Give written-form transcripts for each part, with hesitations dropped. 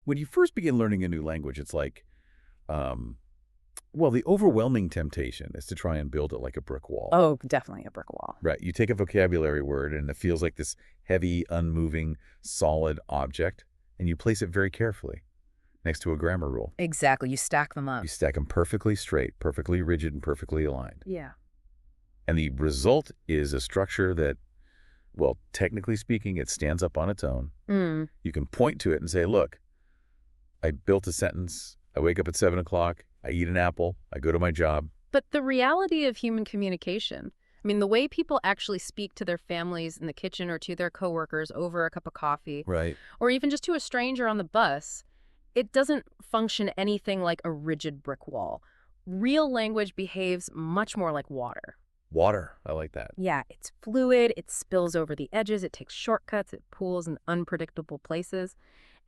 When you first begin learning a new language, it's like, well, the overwhelming temptation is to try and build it like a brick wall. Oh, definitely a brick wall. Right. You take a vocabulary word and it feels like this heavy, unmoving, solid object, and you place it very carefully next to a grammar rule. Exactly. You stack them up. You stack them perfectly straight, perfectly rigid, and perfectly aligned. Yeah. And the result is a structure that, well, technically speaking, it stands up on its own. You can point to it and say, look, I built a sentence. I wake up at 7 o'clock. I eat an apple. I go to my job. But the reality of human communication, I mean, the way people actually speak to their families in the kitchen or to their coworkers over a cup of coffee, Right. or even just to a stranger on the bus, it doesn't function anything like a rigid brick wall. Real language behaves much more like water. Water. I like that. Yeah, it's fluid, it spills over the edges, it takes shortcuts, it pools in unpredictable places,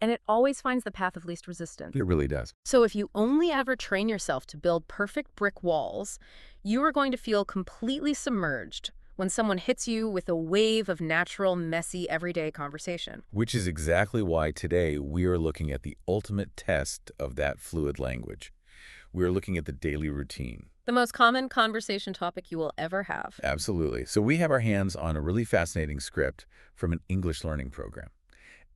and it always finds the path of least resistance. It really does. So if you only ever train yourself to build perfect brick walls, you are going to feel completely submerged when someone hits you with a wave of natural, messy, everyday conversation. Which is exactly why today we are looking at the ultimate test of that fluid language. We are looking at the daily routine. The most common conversation topic you will ever have. Absolutely. So we have our hands on a really fascinating script from an English learning program.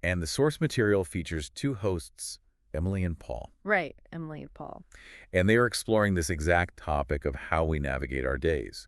And the source material features two hosts, Emily and Paul. Right, Emily and Paul. And they are exploring this exact topic of how we navigate our days.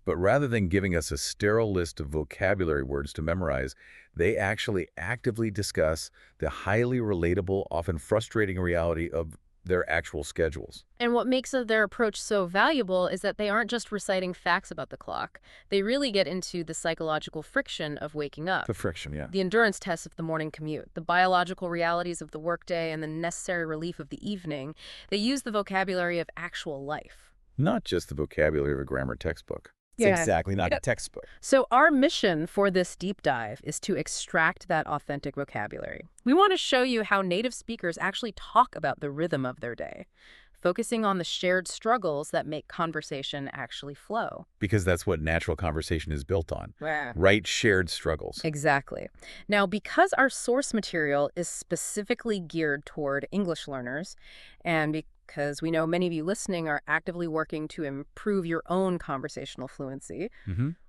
But rather than giving us a sterile list of vocabulary words to memorize, they actually actively discuss the highly relatable, often frustrating reality of their actual schedules. And what makes their approach so valuable is that they aren't just reciting facts about the clock. They really get into the psychological friction of waking up. The friction, yeah. The endurance tests of the morning commute, the biological realities of the workday, and the necessary relief of the evening. They use the vocabulary of actual life. Not just the vocabulary of a grammar textbook. It's Yeah. exactly not a textbook. So our mission for this deep dive is to extract that authentic vocabulary. We want to show you how native speakers actually talk about the rhythm of their day, focusing on the shared struggles that make conversation actually flow. Because that's what natural conversation is built on. Wow. Right shared struggles. Exactly. Now, because our source material is specifically geared toward English learners, and because we know many of you listening are actively working to improve your own conversational fluency,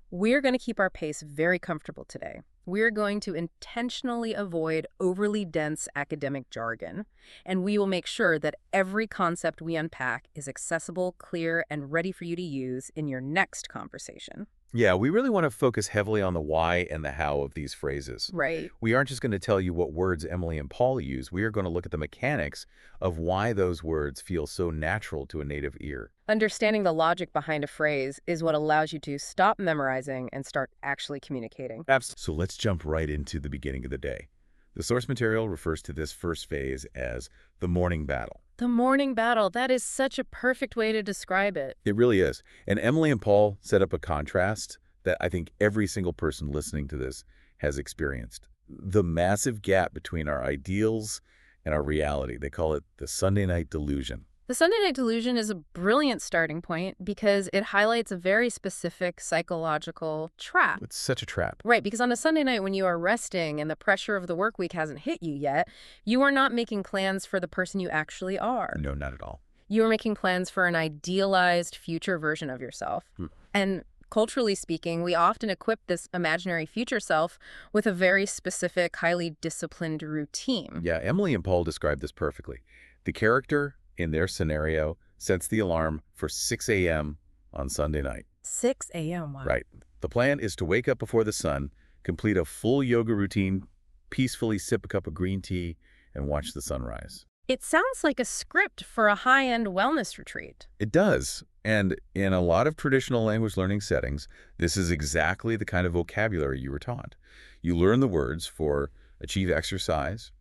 we're going to keep our pace very comfortable today. We're going to intentionally avoid overly dense academic jargon, and we will make sure that every concept we unpack is accessible, clear, and ready for you to use in your next conversation. Yeah, we really want to focus heavily on the why and the how of these phrases. Right. We aren't just going to tell you what words Emily and Paul use. We are going to look at the mechanics of why those words feel so natural to a native ear. Understanding the logic behind a phrase is what allows you to stop memorizing and start actually communicating. Absolutely. So let's jump right into the beginning of the day. The source material refers to this first phase as the morning battle. The morning battle, that is such a perfect way to describe it. It really is. And Emily and Paul set up a contrast that I think every single person listening to this has experienced. The massive gap between our ideals and our reality. They call it the Sunday night delusion. The Sunday night delusion is a brilliant starting point because it highlights a very specific psychological trap. It's such a trap. Right, because on a Sunday night when you are resting and the pressure of the work week hasn't hit you yet, you are not making plans for the person you actually are. No, not at all. You are making plans for an idealized future version of yourself. And culturally speaking, we often equip this imaginary future self with a very specific, highly disciplined routine. Yeah, Emily and Paul describe this perfectly. The character in their scenario sets the alarm for 6 a.m. on Sunday night. 6 a.m., wow. Right. The plan is to wake up before the sun, complete a full yoga routine, peacefully sip a cup of green tea, and watch the sunrise. It sounds like a script for a high-end wellness retreat. It does. And in a lot of traditional language learning settings, this is exactly the kind of vocabulary you were taught. You learn the words for achieve exercise,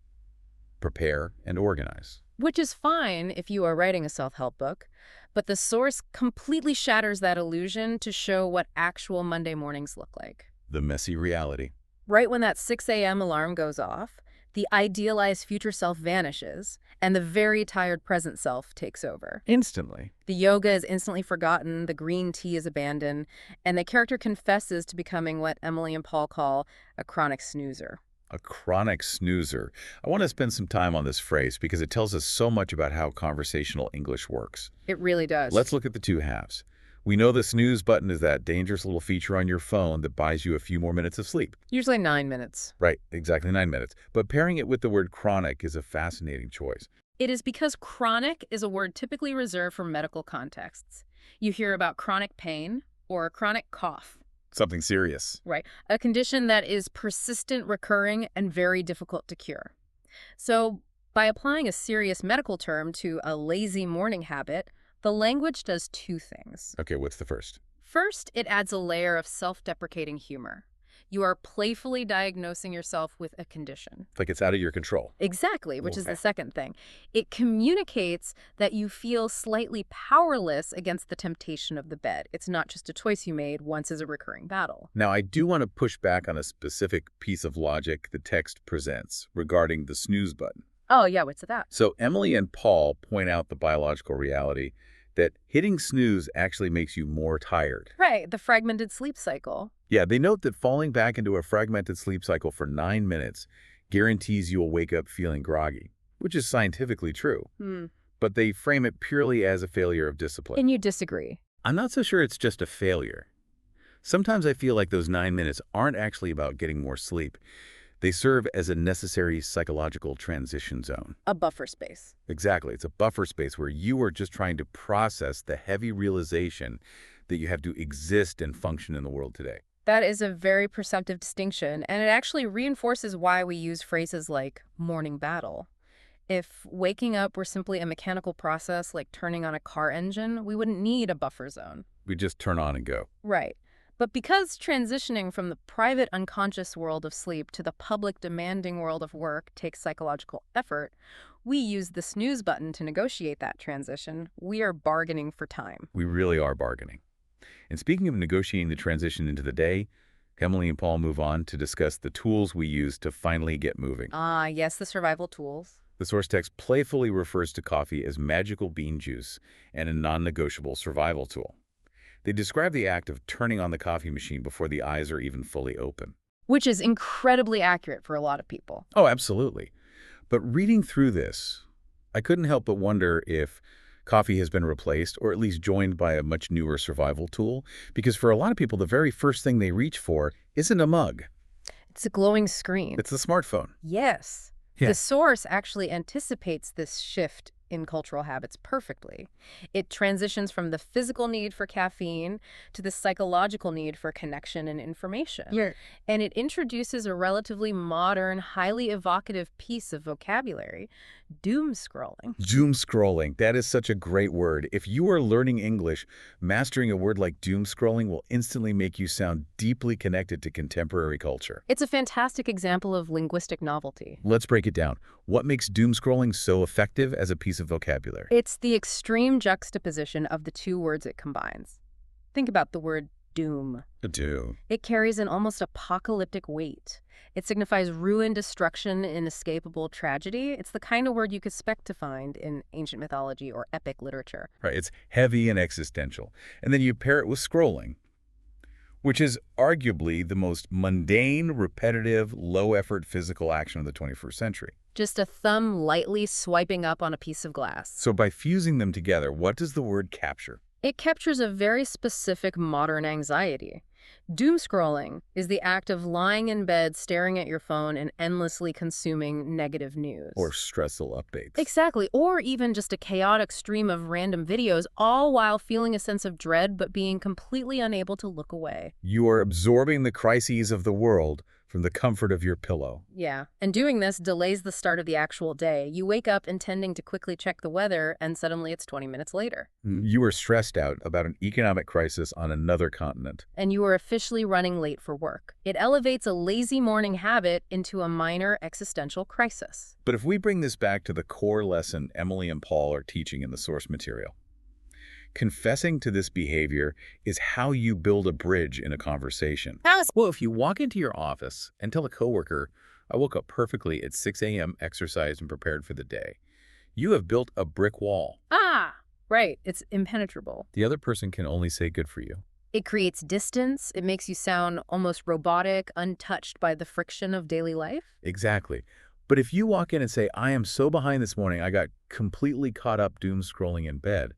prepare, and organize. Which is fine if you are writing a self-help book, but the source completely shatters that illusion to show what actual Monday mornings look like. The messy reality. Right when that 6 a.m. alarm goes off, the idealized future self vanishes, and the very tired present self takes over. Instantly. The yoga is instantly forgotten, the green tea is abandoned, and the character confesses to becoming what Emily and Paul call a chronic snoozer. A chronic snoozer. I want to spend some time on this phrase because it tells us so much about how conversational English works. It really does. Let's look at the two halves. We know the snooze button is that dangerous little feature on your phone that buys you a few more minutes of sleep. Usually 9 minutes. Right, exactly 9 minutes. But pairing it with the word chronic is a fascinating choice. It is because chronic is a word typically reserved for medical contexts. You hear about chronic pain or a chronic cough. Something serious. Right. A condition that is persistent, recurring, and very difficult to cure. So by applying a serious medical term to a lazy morning habit, the language does two things. Okay, what's the first? First, it adds a layer of self-deprecating humor. You are playfully diagnosing yourself with a condition. Like it's out of your control. Exactly, which is Okay. the second thing. It communicates that you feel slightly powerless against the temptation of the bed. It's not just a choice you made once as a recurring battle. Now, I do want to push back on a specific piece of logic the text presents regarding the snooze button. Oh, yeah, what's that? So Emily and Paul point out the biological reality that hitting snooze actually makes you more tired. Right, the fragmented sleep cycle. Yeah, they note that falling back into a fragmented sleep cycle for 9 minutes guarantees you'll wake up feeling groggy, which is scientifically true. But they frame it purely as a failure of discipline. And you disagree. I'm not so sure it's just a failure. Sometimes I feel like those 9 minutes aren't actually about getting more sleep. They serve as a necessary psychological transition zone. A buffer space. Exactly. It's a buffer space where you are just trying to process the heavy realization that you have to exist and function in the world today. That is a very perceptive distinction, and it actually reinforces why we use phrases like morning battle. If waking up were simply a mechanical process like turning on a car engine, we wouldn't need a buffer zone. We just turn on and go. Right. But because transitioning from the private unconscious world of sleep to the public demanding world of work takes psychological effort, we use the snooze button to negotiate that transition. We are bargaining for time. We really are bargaining. And speaking of negotiating the transition into the day, Emily and Paul move on to discuss the tools we use to finally get moving. Ah, yes, the survival tools. The source text playfully refers to coffee as magical bean juice and a non-negotiable survival tool. They describe the act of turning on the coffee machine before the eyes are even fully open. Which is incredibly accurate for a lot of people. Oh, absolutely. But reading through this, I couldn't help but wonder if coffee has been replaced or at least joined by a much newer survival tool, because for a lot of people, the very first thing they reach for isn't a mug. It's a glowing screen. It's a smartphone. Yes. Yeah. The source actually anticipates this shift in cultural habits perfectly. It transitions from the physical need for caffeine to the psychological need for connection and information. Yeah. And it introduces a relatively modern, highly evocative piece of vocabulary, doomscrolling. Doomscrolling. That is such a great word. If you are learning English, mastering a word like doomscrolling will instantly make you sound deeply connected to contemporary culture. It's a fantastic example of linguistic novelty. Let's break it down. What makes doomscrolling so effective as a piece of vocabulary? It's the extreme juxtaposition of the two words it combines. Think about the word doom. Doom. It carries an almost apocalyptic weight. It signifies ruin, destruction, inescapable tragedy. It's the kind of word you could expect to find in ancient mythology or epic literature. Right, it's heavy and existential. And then you pair it with scrolling, which is arguably the most mundane, repetitive, low-effort physical action of the 21st century. Just a thumb lightly swiping up on a piece of glass. So by fusing them together, what does the word capture? It captures a very specific modern anxiety. Doomscrolling is the act of lying in bed, staring at your phone, and endlessly consuming negative news. Or stressful updates. Exactly. Or even just a chaotic stream of random videos, all while feeling a sense of dread but being completely unable to look away. You are absorbing the crises of the world from the comfort of your pillow. Yeah. And doing this delays the start of the actual day. You wake up intending to quickly check the weather, and suddenly it's 20 minutes later. You are stressed out about an economic crisis on another continent. And you are officially running late for work. It elevates a lazy morning habit into a minor existential crisis. But if we bring this back to the core lesson Emily and Paul are teaching in the source material, confessing to this behavior is how you build a bridge in a conversation. Well, if you walk into your office and tell a coworker, I woke up perfectly at 6 a.m., exercised and prepared for the day, you have built a brick wall. Ah, right. It's impenetrable. The other person can only say good for you. It creates distance. It makes you sound almost robotic, untouched by the friction of daily life. Exactly. But if you walk in and say, I am so behind this morning, I got completely caught up doom-scrolling in bed,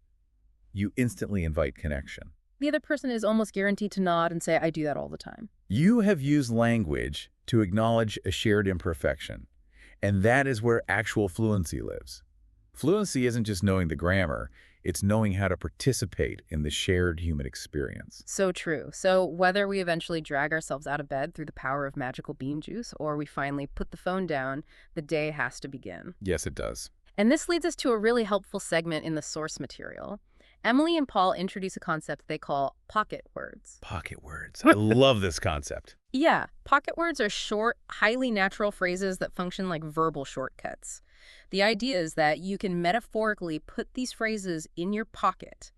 you instantly invite connection. The other person is almost guaranteed to nod and say, I do that all the time. You have used language to acknowledge a shared imperfection, and that is where actual fluency lives. Fluency isn't just knowing the grammar, it's knowing how to participate in the shared human experience. So true. So whether we eventually drag ourselves out of bed through the power of magical bean juice or we finally put the phone down, the day has to begin. Yes, it does. And this leads us to a really helpful segment in the source material. Emily and Paul introduce a concept they call pocket words. Pocket words. I love this concept. Yeah, pocket words are short, highly natural phrases that function like verbal shortcuts. The idea is that you can metaphorically put these phrases in your pocket,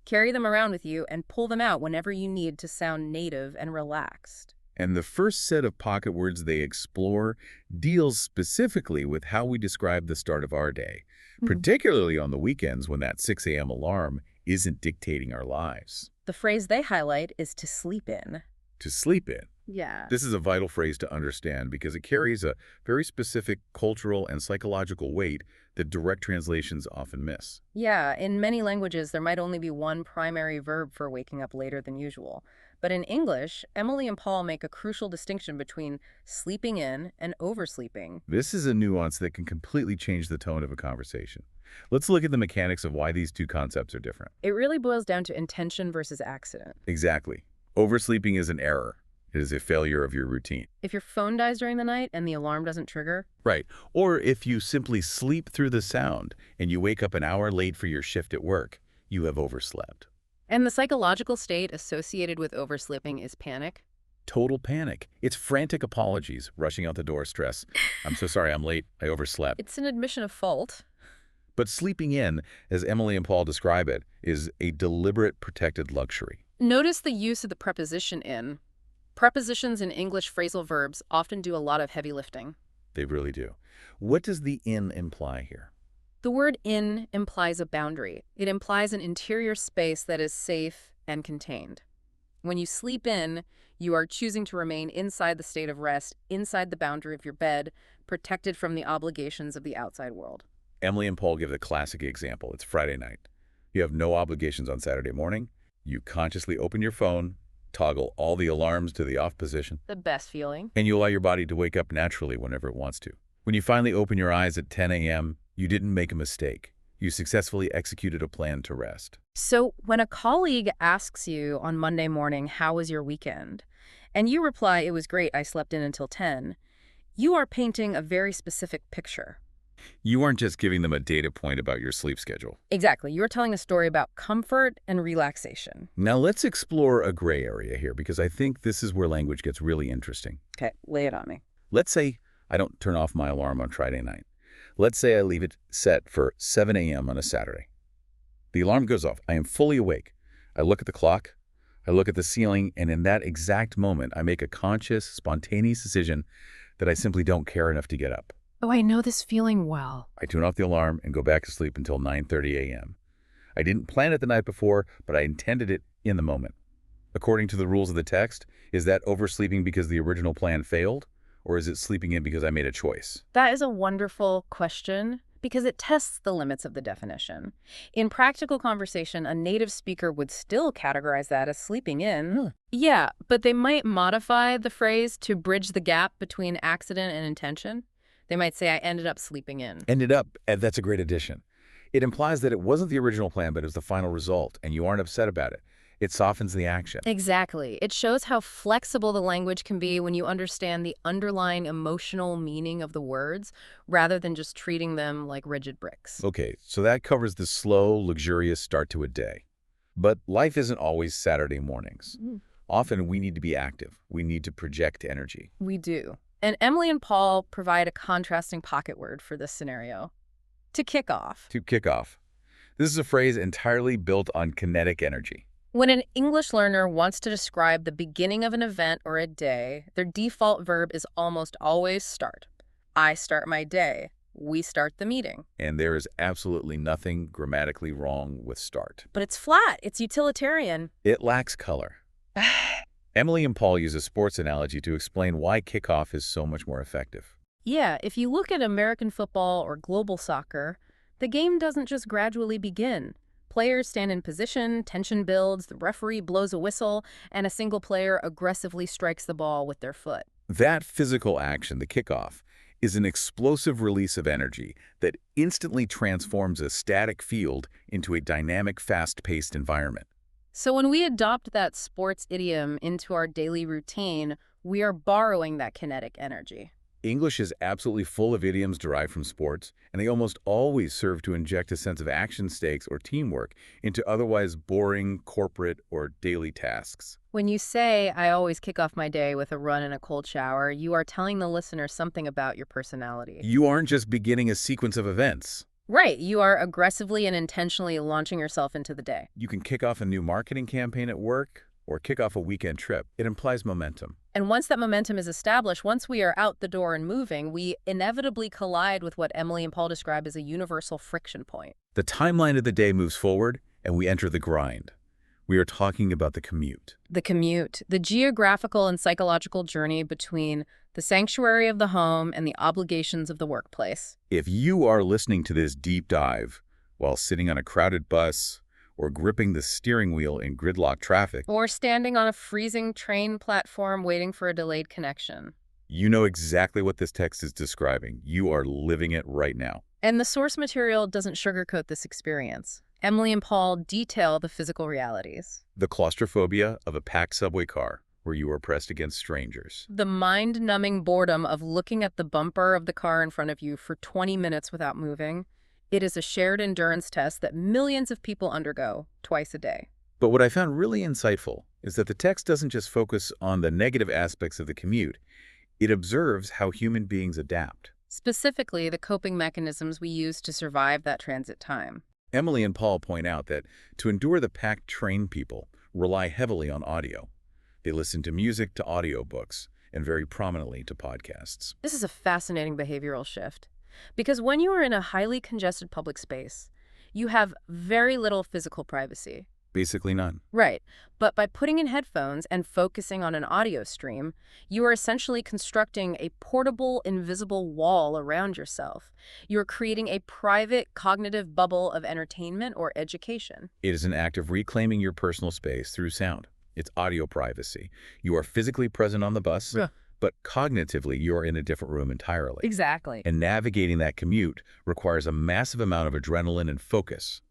carry them around with you, and pull them out whenever you need to sound native and relaxed. And the first set of pocket words they explore deals specifically with how we describe the start of our day, particularly on the weekends when that 6 a.m. alarm isn't dictating our lives. The phrase they highlight is to sleep in. To sleep in. Yeah. This is a vital phrase to understand because it carries a very specific cultural and psychological weight that direct translations often miss. Yeah, in many languages, there might only be one primary verb for waking up later than usual. But in English, Emily and Paul make a crucial distinction between sleeping in and oversleeping. This is a nuance that can completely change the tone of a conversation. Let's look at the mechanics of why these two concepts are different. It really boils down to intention versus accident. Exactly. Oversleeping is an error. It is a failure of your routine. If your phone dies during the night and the alarm doesn't trigger. Right. Or if you simply sleep through the sound and you wake up an hour late for your shift at work, you have overslept. And the psychological state associated with oversleeping is panic. Total panic. It's frantic apologies, rushing out the door, stress. I'm so sorry, I'm late. I overslept. It's an admission of fault. But sleeping in, as Emily and Paul describe it, is a deliberate protected luxury. Notice the use of the preposition in. Prepositions in English phrasal verbs often do a lot of heavy lifting. They really do. What does the in imply here? The word in implies a boundary. It implies an interior space that is safe and contained. When you sleep in, you are choosing to remain inside the state of rest, inside the boundary of your bed, protected from the obligations of the outside world. Emily and Paul give the classic example. It's Friday night. You have no obligations on Saturday morning. You consciously open your phone, toggle all the alarms to the off position, The best feeling. and you allow your body to wake up naturally whenever it wants to. When you finally open your eyes at 10 a.m., you didn't make a mistake. You successfully executed a plan to rest. So when a colleague asks you on Monday morning, how was your weekend? And you reply, it was great, I slept in until 10, you are painting a very specific picture. You aren't just giving them a data point about your sleep schedule. Exactly. You're telling a story about comfort and relaxation. Now let's explore a gray area here because I think this is where language gets really interesting. Okay, lay it on me. Let's say I don't turn off my alarm on Friday night. Let's say I leave it set for 7 a.m. on a Saturday. The alarm goes off. I am fully awake. I look at the clock. I look at the ceiling, and in that exact moment, I make a conscious, spontaneous decision that I simply don't care enough to get up. Oh, I know this feeling well. I turn off the alarm and go back to sleep until 9:30 a.m. I didn't plan it the night before, but I intended it in the moment. According to the rules of the text, is that oversleeping because the original plan failed? Or is it sleeping in because I made a choice? That is a wonderful question because it tests the limits of the definition. In practical conversation, a native speaker would still categorize that as sleeping in. Yeah, but they might modify the phrase to bridge the gap between accident and intention. They might say, I ended up sleeping in. Ended up, and that's a great addition. It implies that it wasn't the original plan, but it was the final result, and you aren't upset about it. It softens the action. Exactly. It shows how flexible the language can be when you understand the underlying emotional meaning of the words, rather than just treating them like rigid bricks. Okay, so that covers the slow, luxurious start to a day. But life isn't always Saturday mornings. Often we need to be active. We need to project energy. We do. And Emily and Paul provide a contrasting pocket word for this scenario. To kick off. To kick off. This is a phrase entirely built on kinetic energy. When an English learner wants to describe the beginning of an event or a day, their default verb is almost always start. I start my day. We start the meeting. And there is absolutely nothing grammatically wrong with start. But it's flat. It's utilitarian. It lacks color. Emily and Paul use a sports analogy to explain why kickoff is so much more effective. Yeah, if you look at American football or global soccer, the game doesn't just gradually begin. Players stand in position, tension builds, the referee blows a whistle, and a single player aggressively strikes the ball with their foot. That physical action, the kickoff, is an explosive release of energy that instantly transforms a static field into a dynamic, fast-paced environment. So when we adopt that sports idiom into our daily routine, we are borrowing that kinetic energy. English is absolutely full of idioms derived from sports, and they almost always serve to inject a sense of action stakes or teamwork into otherwise boring corporate or daily tasks. When you say, I always kick off my day with a run and a cold shower, you are telling the listener something about your personality. You aren't just beginning a sequence of events. Right, you are aggressively and intentionally launching yourself into the day. You can kick off a new marketing campaign at work or kick off a weekend trip. It implies momentum. And once that momentum is established, once we are out the door and moving, we inevitably collide with what Emily and Paul describe as a universal friction point. The timeline of the day moves forward, and we enter the grind. We are talking about the commute. The commute, the geographical and psychological journey between the sanctuary of the home and the obligations of the workplace. If you are listening to this deep dive while sitting on a crowded bus or gripping the steering wheel in gridlock traffic, Or standing on a freezing train platform waiting for a delayed connection. you know exactly what this text is describing. You are living it right now. And the source material doesn't sugarcoat this experience. Emily and Paul detail the physical realities. The claustrophobia of a packed subway car where you are pressed against strangers. The mind-numbing boredom of looking at the bumper of the car in front of you for 20 minutes without moving. It is a shared endurance test that millions of people undergo twice a day. But what I found really insightful is that the text doesn't just focus on the negative aspects of the commute. It observes how human beings adapt. Specifically, the coping mechanisms we use to survive that transit time. Emily and Paul point out that to endure the packed train, people rely heavily on audio. They listen to music, to audiobooks, and very prominently to podcasts. This is a fascinating behavioral shift. Because when you are in a highly congested public space, you have very little physical privacy. Basically none. Right. But by putting in headphones and focusing on an audio stream, you are essentially constructing a portable, invisible wall around yourself. You are creating a private cognitive bubble of entertainment or education. It is an act of reclaiming your personal space through sound. It's audio privacy. You are physically present on the bus, but cognitively you're in a different room entirely. Exactly. And navigating that commute requires a massive amount of adrenaline and focus,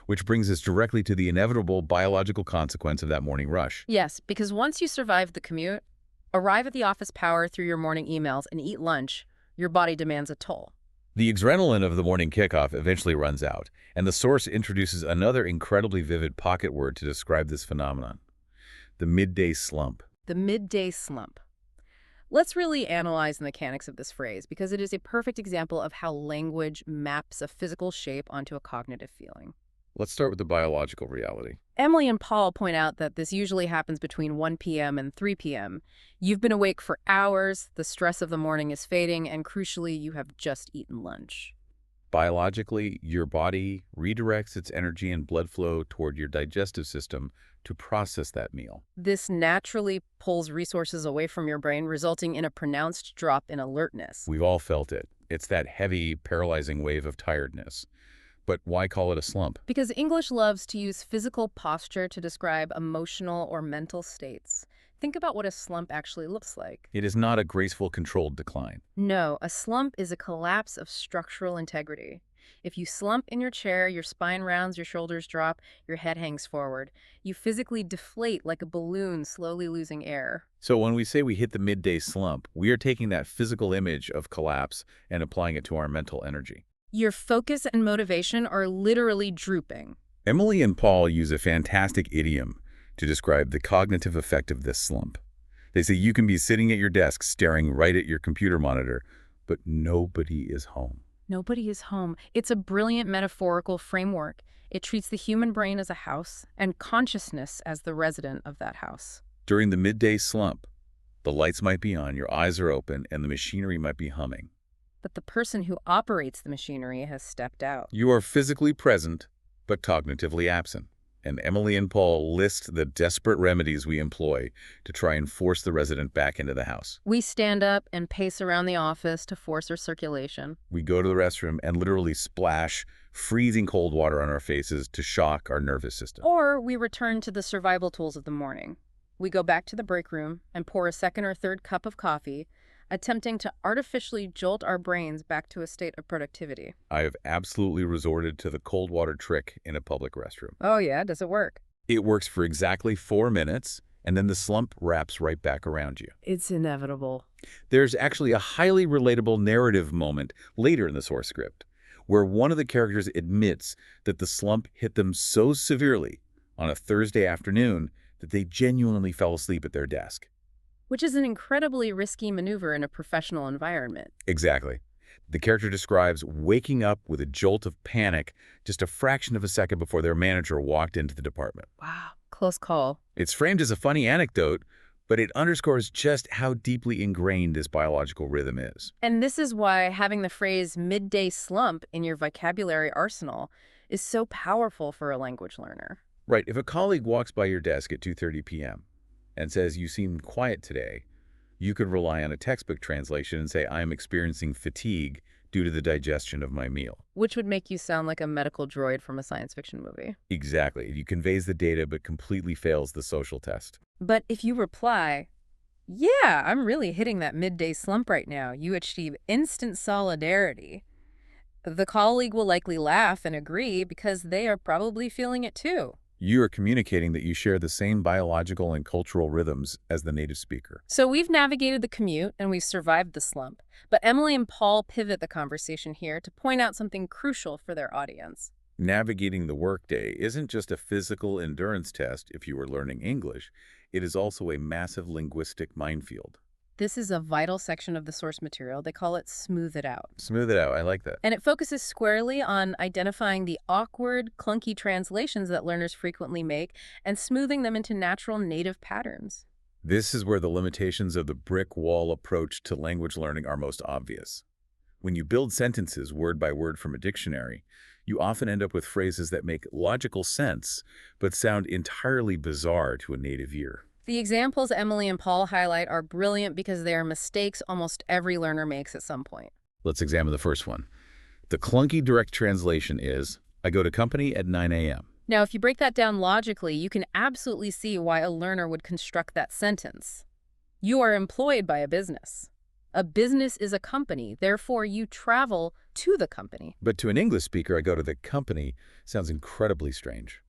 which brings us directly to the inevitable biological consequence of that morning rush. Yes, because once you survive the commute, arrive at the office, power through your morning emails, and eat lunch, your body demands a toll. The adrenaline of the morning kickoff eventually runs out, and the source introduces another incredibly vivid pocket word to describe this phenomenon: the midday slump. The midday slump. Let's really analyze the mechanics of this phrase, because it is a perfect example of how language maps a physical shape onto a cognitive feeling. Let's start with the biological reality. Emily and Paul point out that this usually happens between 1 p.m. and 3 p.m. You've been awake for hours, the stress of the morning is fading, and crucially, you have just eaten lunch. Biologically, your body redirects its energy and blood flow toward your digestive system to process that meal. This naturally pulls resources away from your brain, resulting in a pronounced drop in alertness. We've all felt it. It's that heavy, paralyzing wave of tiredness. But why call it a slump? Because English loves to use physical posture to describe emotional or mental states. Think about what a slump actually looks like. It is not a graceful, controlled decline. No, a slump is a collapse of structural integrity. If you slump in your chair, your spine rounds, your shoulders drop, your head hangs forward. You physically deflate like a balloon slowly losing air. So when we say we hit the midday slump, we are taking that physical image of collapse and applying it to our mental energy. Your focus and motivation are literally drooping. Emily and Paul use a fantastic idiom to describe the cognitive effect of this slump. They say you can be sitting at your desk staring right at your computer monitor, but nobody is home. Nobody is home. It's a brilliant metaphorical framework. It treats the human brain as a house and consciousness as the resident of that house. During the midday slump, the lights might be on, your eyes are open, and the machinery might be humming. But the person who operates the machinery has stepped out. You are physically present, but cognitively absent. And Emily and Paul list the desperate remedies we employ to try and force the resident back into the house. We stand up and pace around the office to force our circulation. We go to the restroom and literally splash freezing cold water on our faces to shock our nervous system. Or we return to the survival tools of the morning. We go back to the break room and pour a second or third cup of coffee, attempting to artificially jolt our brains back to a state of productivity. I have absolutely resorted to the cold water trick in a public restroom. Oh yeah, does it work? It works for exactly 4 minutes, and then the slump wraps right back around you. It's inevitable. There's actually a highly relatable narrative moment later in the source script, where one of the characters admits that the slump hit them so severely on a Thursday afternoon that they genuinely fell asleep at their desk. Which is an incredibly risky maneuver in a professional environment. Exactly. The character describes waking up with a jolt of panic just a fraction of a second before their manager walked into the department. Wow, close call. It's framed as a funny anecdote, but it underscores just how deeply ingrained this biological rhythm is. And this is why having the phrase midday slump in your vocabulary arsenal is so powerful for a language learner. Right. If a colleague walks by your desk at 2:30 p.m. and says, "You seem quiet today," you could rely on a textbook translation and say, "I am experiencing fatigue due to the digestion of my meal." Which would make you sound like a medical droid from a science fiction movie. Exactly. It conveys the data but completely fails the social test. But if you reply, "Yeah, I'm really hitting that midday slump right now," you achieve instant solidarity. The colleague will likely laugh and agree because they are probably feeling it too. You are communicating that you share the same biological and cultural rhythms as the native speaker. So we've navigated the commute and we've survived the slump. But Emily and Paul pivot the conversation here to point out something crucial for their audience. Navigating the workday isn't just a physical endurance test if you are learning English. It is also a massive linguistic minefield. This is a vital section of the source material. They call it Smooth It Out. Smooth it out. I like that. And it focuses squarely on identifying the awkward, clunky translations that learners frequently make and smoothing them into natural native patterns. This is where the limitations of the brick wall approach to language learning are most obvious. When you build sentences word by word from a dictionary, you often end up with phrases that make logical sense but sound entirely bizarre to a native ear. The examples Emily and Paul highlight are brilliant because they are mistakes almost every learner makes at some point. Let's examine the first one. The clunky direct translation is, "I go to company at 9 a.m. Now, if you break that down logically, you can absolutely see why a learner would construct that sentence. You are employed by a business. A business is a company, therefore you travel to the company. But to an English speaker, "I go to the company" sounds incredibly strange.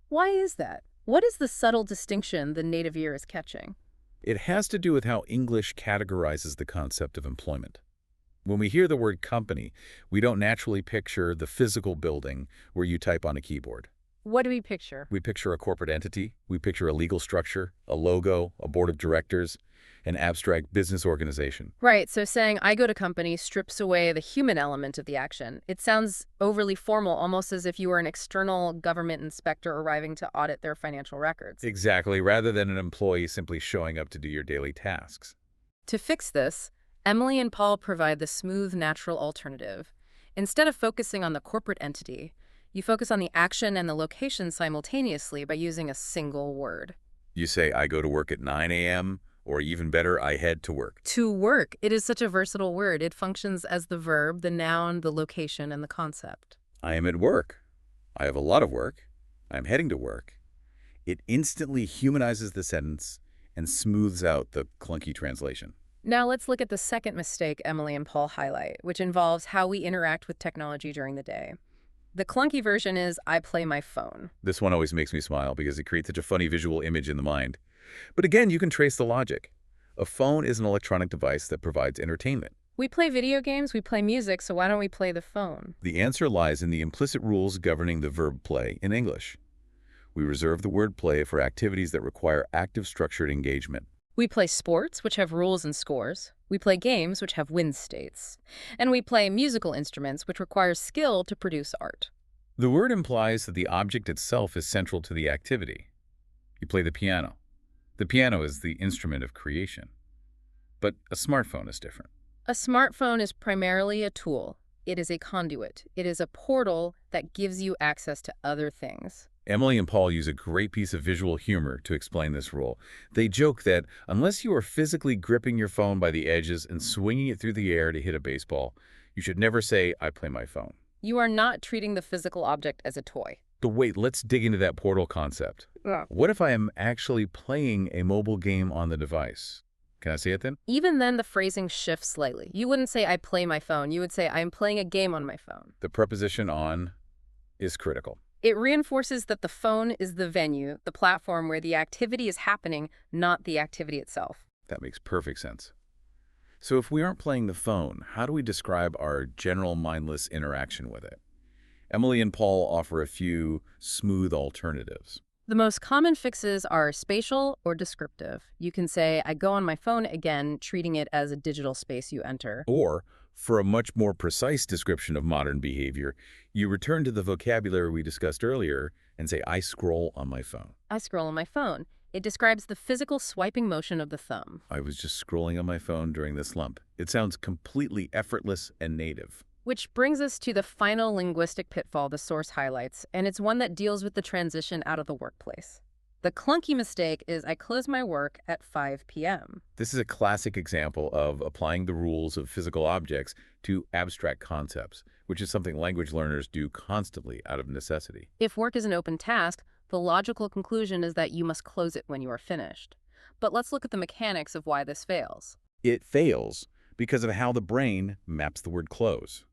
Why is that? What is the subtle distinction the native ear is catching? It has to do with how English categorizes the concept of employment. When we hear the word company, we don't naturally picture the physical building where you type on a keyboard. What do we picture? We picture a corporate entity, we picture a legal structure, a logo, a board of directors, an abstract business organization. Right, so saying "I go to company" strips away the human element of the action. It sounds overly formal, almost as if you were an external government inspector arriving to audit their financial records. Exactly, rather than an employee simply showing up to do your daily tasks. To fix this, Emily and Paul provide the smooth, natural alternative. Instead of focusing on the corporate entity, you focus on the action and the location simultaneously by using a single word. You say, "I go to work at 9 a.m., or even better, "I head to work." To work. It is such a versatile word. It functions as the verb, the noun, the location, and the concept. I am at work. I have a lot of work. I am heading to work. It instantly humanizes the sentence and smooths out the clunky translation. Now let's look at the second mistake Emily and Paul highlight, which involves how we interact with technology during the day. The clunky version is "I play my phone." This one always makes me smile because it creates such a funny visual image in the mind. But again, you can trace the logic. A phone is an electronic device that provides entertainment. We play video games, we play music, so why don't we play the phone? The answer lies in the implicit rules governing the verb play in English. We reserve the word play for activities that require active, structured engagement. We play sports, which have rules and scores. We play games, which have win states. And we play musical instruments, which require skill to produce art. The word implies that the object itself is central to the activity. You play the piano. The piano is the instrument of creation. But a smartphone is different. A smartphone is primarily a tool. It is a conduit. It is a portal that gives you access to other things. Emily and Paul use a great piece of visual humor to explain this rule. They joke that unless you are physically gripping your phone by the edges and swinging it through the air to hit a baseball, you should never say, "I play my phone." You are not treating the physical object as a toy. But wait, let's dig into that portal concept. Yeah. What if I am actually playing a mobile game on the device? Can I say it then? Even then, the phrasing shifts slightly. You wouldn't say, "I play my phone." You would say, "I am playing a game on my phone." The preposition on is critical. It reinforces that the phone is the venue, the platform where the activity is happening, not the activity itself. That makes perfect sense. So if we aren't playing the phone, how do we describe our general mindless interaction with it? Emily and Paul offer a few smooth alternatives. The most common fixes are spatial or descriptive. You can say, "I go on my phone again," treating it as a digital space you enter. Or, for a much more precise description of modern behavior, you return to the vocabulary we discussed earlier and say, "I scroll on my phone." I scroll on my phone. It describes the physical swiping motion of the thumb. I was just scrolling on my phone during this lump. It sounds completely effortless and native. Which brings us to the final linguistic pitfall the source highlights, and it's one that deals with the transition out of the workplace. The clunky mistake is, "I close my work at 5 p.m." This is a classic example of applying the rules of physical objects to abstract concepts, which is something language learners do constantly out of necessity. If work is an open task, the logical conclusion is that you must close it when you are finished. But let's look at the mechanics of why this fails. It fails because of how the brain maps the word close.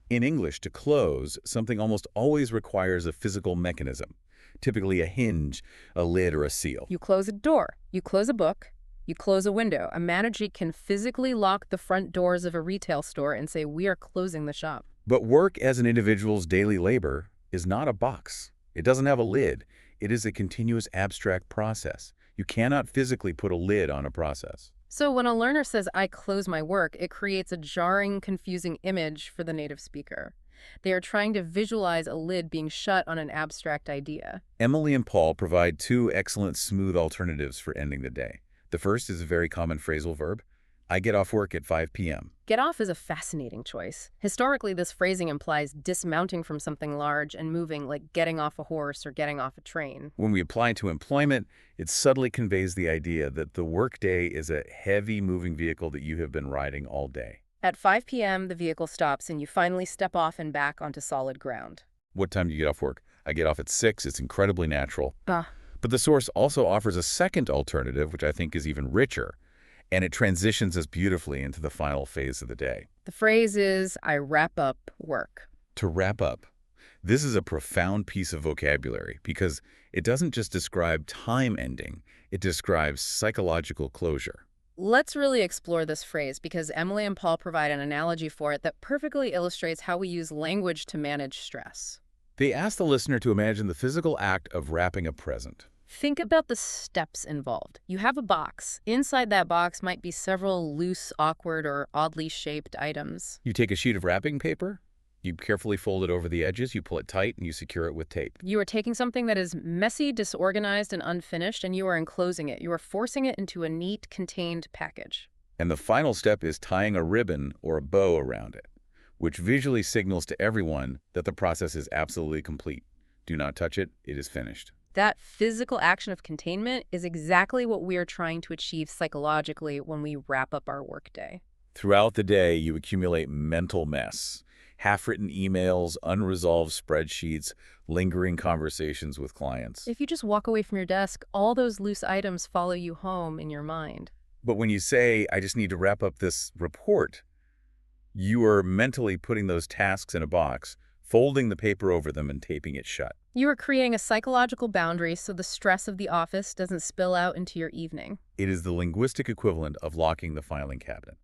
In English, to close, something almost always requires a physical mechanism, typically a hinge, a lid, or a seal. You close a door, you close a book, you close a window. A manager can physically lock the front doors of a retail store and say, "We are closing the shop." But work as an individual's daily labor is not a box. It doesn't have a lid. It is a continuous abstract process. You cannot physically put a lid on a process. So when a learner says, "I close my work," it creates a jarring, confusing image for the native speaker. They are trying to visualize a lid being shut on an abstract idea. Emily and Paul provide two excellent smooth alternatives for ending the day. The first is a very common phrasal verb. I get off work at 5 p.m. Get off is a fascinating choice. Historically, this phrasing implies dismounting from something large and moving, like getting off a horse or getting off a train. When we apply it to employment, it subtly conveys the idea that the workday is a heavy moving vehicle that you have been riding all day. At 5 p.m., the vehicle stops and you finally step off and back onto solid ground. What time do you get off work? I get off at 6. It's incredibly natural. Ah. But the source also offers a second alternative, which I think is even richer, and it transitions us beautifully into the final phase of the day. The phrase is, "I wrap up work." To wrap up, this is a profound piece of vocabulary because it doesn't just describe time ending, it describes psychological closure. Let's really explore this phrase because Emily and Paul provide an analogy for it that perfectly illustrates how we use language to manage stress. They ask the listener to imagine the physical act of wrapping a present. Think about the steps involved. You have a box. Inside that box might be several loose, awkward, or oddly shaped items. You take a sheet of wrapping paper, you carefully fold it over the edges, you pull it tight, and you secure it with tape. You are taking something that is messy, disorganized, and unfinished, and you are enclosing it. You are forcing it into a neat, contained package. And the final step is tying a ribbon or a bow around it, which visually signals to everyone that the process is absolutely complete. Do not touch it, it is finished. That physical action of containment is exactly what we are trying to achieve psychologically when we wrap up our workday. Throughout the day, you accumulate mental mess, half-written emails, unresolved spreadsheets, lingering conversations with clients. If you just walk away from your desk, all those loose items follow you home in your mind. But when you say, "I just need to wrap up this report," you are mentally putting those tasks in a box, folding the paper over them and taping it shut. You are creating a psychological boundary so the stress of the office doesn't spill out into your evening. It is the linguistic equivalent of locking the filing cabinet.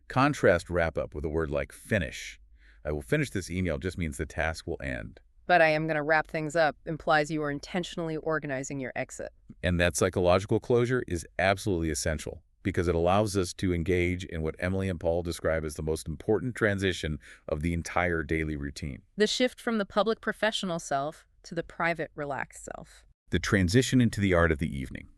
Contrast wrap up with a word like finish. I will finish this email just means the task will end. But I am going to wrap things up implies you are intentionally organizing your exit. And that psychological closure is absolutely essential because it allows us to engage in what Emily and Paul describe as the most important transition of the entire daily routine. The shift from the public professional self to the private relaxed self. The transition into the art of the evening.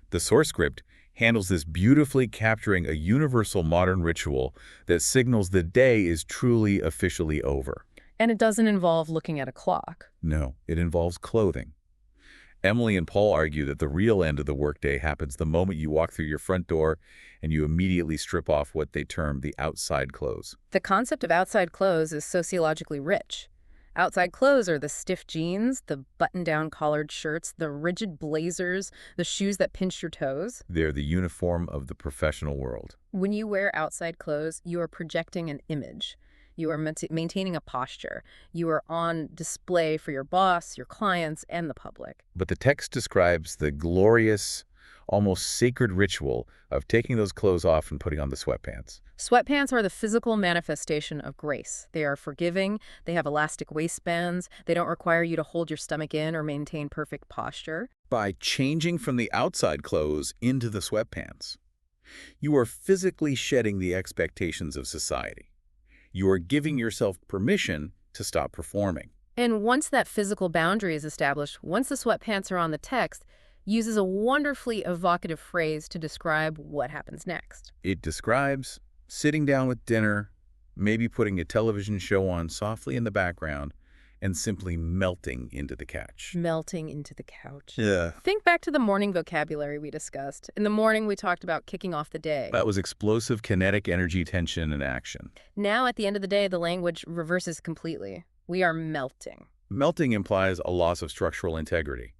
The source script handles this beautifully, capturing a universal modern ritual that signals the day is truly officially over. And it doesn't involve looking at a clock. No, it involves clothing. Emily and Paul argue that the real end of the workday happens the moment you walk through your front door and you immediately strip off what they term the outside clothes. The concept of outside clothes is sociologically rich. Outside clothes are the stiff jeans, the button-down collared shirts, the rigid blazers, the shoes that pinch your toes. They're the uniform of the professional world. When you wear outside clothes, you are projecting an image. You are maintaining a posture. You are on display for your boss, your clients, and the public. But the text describes the glorious, almost sacred ritual of taking those clothes off and putting on the sweatpants. Sweatpants are the physical manifestation of grace. They are forgiving, they have elastic waistbands, they don't require you to hold your stomach in or maintain perfect posture. By changing from the outside clothes into the sweatpants, you are physically shedding the expectations of society. You are giving yourself permission to stop performing. And once that physical boundary is established, once the sweatpants are on, the text uses a wonderfully evocative phrase to describe what happens next. It describes sitting down with dinner, maybe putting a television show on softly in the background, and simply melting into the couch. Melting into the couch. Yeah. Think back to the morning vocabulary we discussed. In the morning, we talked about kicking off the day. That was explosive kinetic energy, tension, and action. Now, at the end of the day, the language reverses completely. We are melting. Melting implies a loss of structural integrity.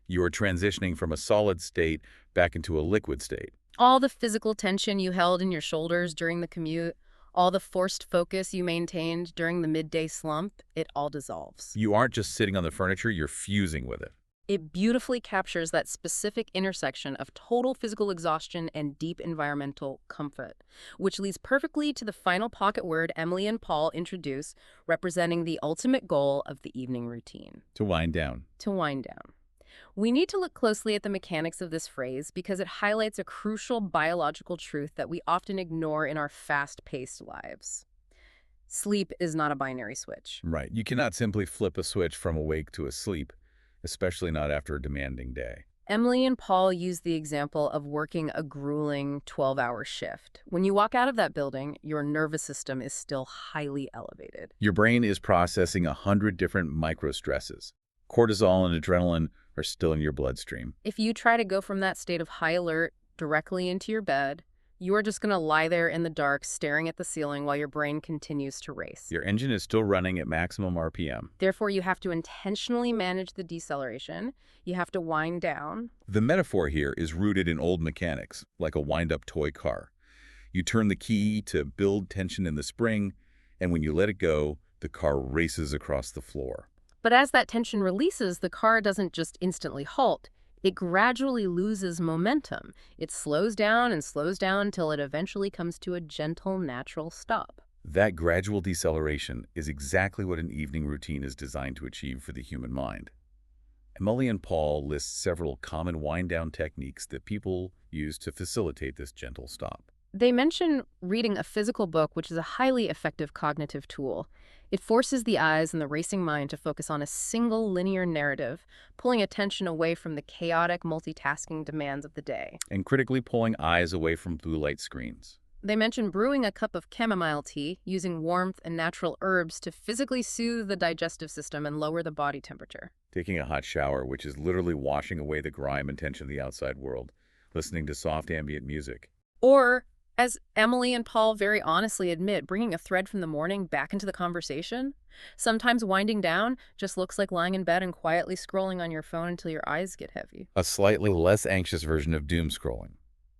You are transitioning from a solid state back into a liquid state. All the physical tension you held in your shoulders during the commute, all the forced focus you maintained during the midday slump, it all dissolves. You aren't just sitting on the furniture, you're fusing with it. It beautifully captures that specific intersection of total physical exhaustion and deep environmental comfort, which leads perfectly to the final pocket word Emily and Paul introduce, representing the ultimate goal of the evening routine. To wind down. To wind down. We need to look closely at the mechanics of this phrase because it highlights a crucial biological truth that we often ignore in our fast-paced lives. Sleep is not a binary switch. Right. You cannot simply flip a switch from awake to asleep, especially not after a demanding day. Emily and Paul use the example of working a grueling 12-hour shift. When you walk out of that building, your nervous system is still highly elevated. Your brain is processing 100 different micro-stresses. Cortisol and adrenaline are still in your bloodstream. If you try to go from that state of high alert directly into your bed, you are just going to lie there in the dark staring at the ceiling while your brain continues to race. Your engine is still running at maximum RPM. Therefore, you have to intentionally manage the deceleration. You have to wind down. The metaphor here is rooted in old mechanics, like a wind-up toy car. You turn the key to build tension in the spring, and when you let it go, the car races across the floor. But as that tension releases, the car doesn't just instantly halt. It gradually loses momentum. It slows down until it eventually comes to a gentle, natural stop. That gradual deceleration is exactly what an evening routine is designed to achieve for the human mind. Emily and Paul list several common wind-down techniques that people use to facilitate this gentle stop. They mention reading a physical book, which is a highly effective cognitive tool. It forces the eyes and the racing mind to focus on a single linear narrative, pulling attention away from the chaotic multitasking demands of the day. And critically pulling eyes away from blue light screens. They mention brewing a cup of chamomile tea, using warmth and natural herbs to physically soothe the digestive system and lower the body temperature. Taking a hot shower, which is literally washing away the grime and tension of the outside world. Listening to soft ambient music. Or, as Emily and Paul very honestly admit, bringing a thread from the morning back into the conversation. Sometimes winding down just looks like lying in bed and quietly scrolling on your phone until your eyes get heavy. A slightly less anxious version of doomscrolling.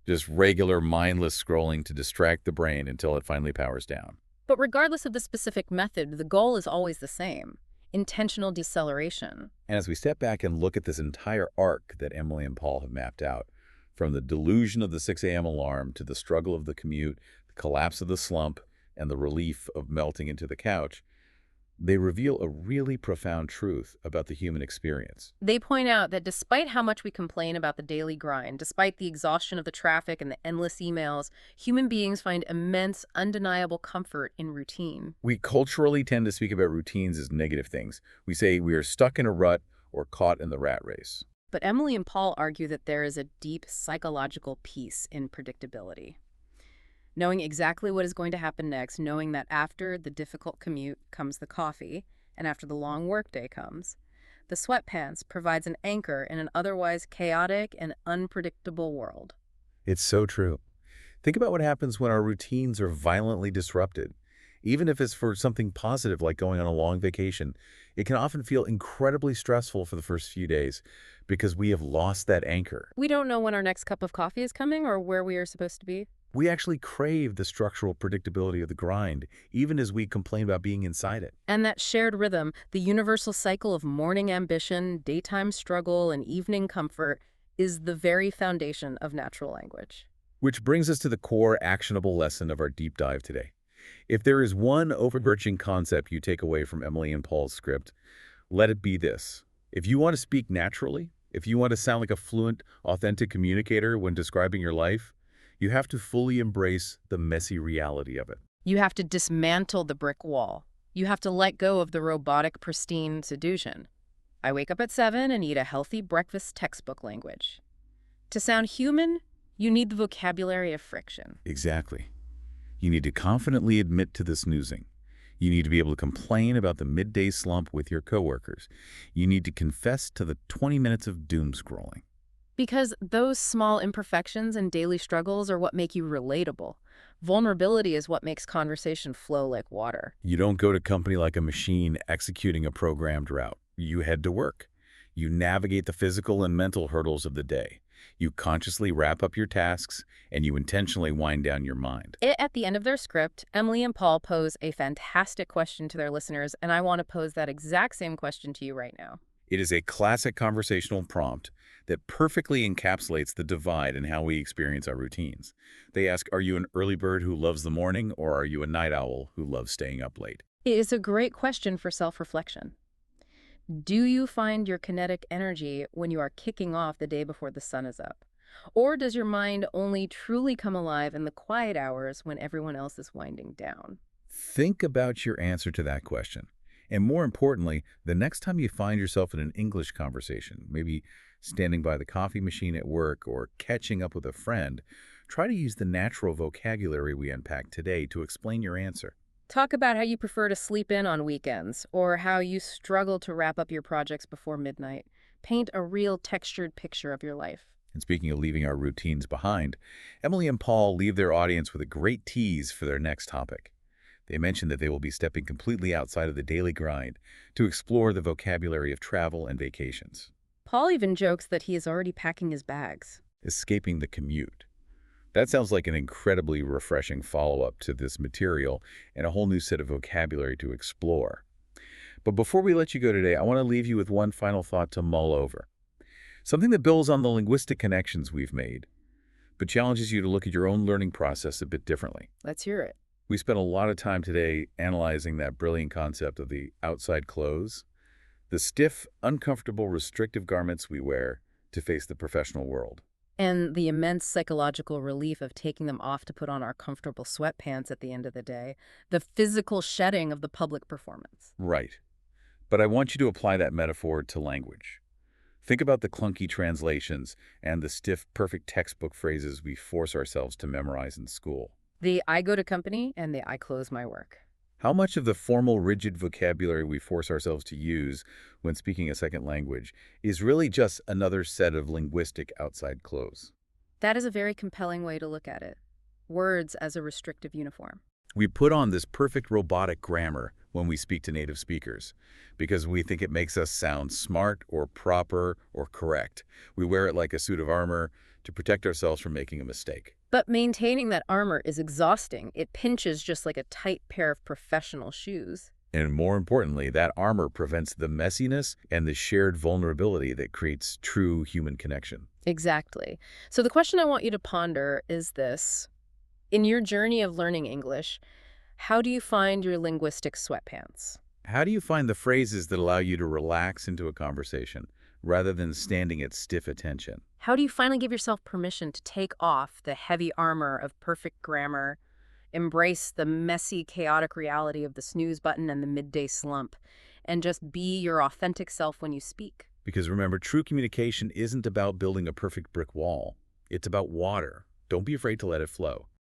Just regular mindless scrolling to distract the brain until it finally powers down. But regardless of the specific method, the goal is always the same: intentional deceleration. And as we step back and look at this entire arc that Emily and Paul have mapped out, from the delusion of the 6 a.m. alarm to the struggle of the commute, the collapse of the slump, and the relief of melting into the couch, they reveal a really profound truth about the human experience. They point out that despite how much we complain about the daily grind, despite the exhaustion of the traffic and the endless emails, human beings find immense, undeniable comfort in routine. We culturally tend to speak about routines as negative things. We say we are stuck in a rut or caught in the rat race. But Emily and Paul argue that there is a deep psychological peace in predictability. Knowing exactly what is going to happen next, knowing that after the difficult commute comes the coffee, and after the long workday comes, the sweatpants provides an anchor in an otherwise chaotic and unpredictable world. It's so true. Think about what happens when our routines are violently disrupted. Even if it's for something positive like going on a long vacation, it can often feel incredibly stressful for the first few days because we have lost that anchor. We don't know when our next cup of coffee is coming or where we are supposed to be. We actually crave the structural predictability of the grind, even as we complain about being inside it. And that shared rhythm, the universal cycle of morning ambition, daytime struggle, and evening comfort, is the very foundation of natural language. Which brings us to the core actionable lesson of our deep dive today. If there is one overarching concept you take away from Emily and Paul's script, let it be this. If you want to speak naturally, if you want to sound like a fluent, authentic communicator when describing your life, you have to fully embrace the messy reality of it. You have to dismantle the brick wall. You have to let go of the robotic, pristine seduction. I wake up at 7 and eat a healthy breakfast textbook language. To sound human, you need the vocabulary of friction. Exactly. You need to confidently admit to the snoozing. You need to be able to complain about the midday slump with your coworkers. You need to confess to the 20 minutes of doom scrolling. Because those small imperfections and daily struggles are what make you relatable. Vulnerability is what makes conversation flow like water. You don't go to company like a machine executing a programmed route. You head to work. You navigate the physical and mental hurdles of the day. You consciously wrap up your tasks, and you intentionally wind down your mind. At the end of their script, Emily and Paul pose a fantastic question to their listeners, and I want to pose that exact same question to you right now. It is a classic conversational prompt that perfectly encapsulates the divide in how we experience our routines. They ask, are you an early bird who loves the morning, or are you a night owl who loves staying up late? It is a great question for self-reflection. Do you find your kinetic energy when you are kicking off the day before the sun is up? Or does your mind only truly come alive in the quiet hours when everyone else is winding down? Think about your answer to that question. And more importantly, the next time you find yourself in an English conversation, maybe standing by the coffee machine at work or catching up with a friend, try to use the natural vocabulary we unpacked today to explain your answer. Talk about how you prefer to sleep in on weekends, or how you struggle to wrap up your projects before midnight. Paint a real textured picture of your life. And speaking of leaving our routines behind, Emily and Paul leave their audience with a great tease for their next topic. They mention that they will be stepping completely outside of the daily grind to explore the vocabulary of travel and vacations. Paul even jokes that he is already packing his bags. Escaping the commute. That sounds like an incredibly refreshing follow-up to this material and a whole new set of vocabulary to explore. But before we let you go today, I want to leave you with one final thought to mull over. Something that builds on the linguistic connections we've made, but challenges you to look at your own learning process a bit differently. Let's hear it. We spent a lot of time today analyzing that brilliant concept of the outside clothes, the stiff, uncomfortable, restrictive garments we wear to face the professional world. And the immense psychological relief of taking them off to put on our comfortable sweatpants at the end of the day. The physical shedding of the public performance. Right. But I want you to apply that metaphor to language. Think about the clunky translations and the stiff, perfect textbook phrases we force ourselves to memorize in school. The I go to company and the I close my work. How much of the formal, rigid vocabulary we force ourselves to use when speaking a second language is really just another set of linguistic outside clothes? That is a very compelling way to look at it. Words as a restrictive uniform. We put on this perfect robotic grammar when we speak to native speakers because we think it makes us sound smart or proper or correct. We wear it like a suit of armor to protect ourselves from making a mistake. But maintaining that armor is exhausting. It pinches just like a tight pair of professional shoes. And more importantly, that armor prevents the messiness and the shared vulnerability that creates true human connection. Exactly. So the question I want you to ponder is this. In your journey of learning English, how do you find your linguistic sweatpants? How do you find the phrases that allow you to relax into a conversation rather than standing at stiff attention? How do you finally give yourself permission to take off the heavy armor of perfect grammar, embrace the messy, chaotic reality of the snooze button and the midday slump, and just be your authentic self when you speak? Because remember, true communication isn't about building a perfect brick wall. It's about water. Don't be afraid to let it flow.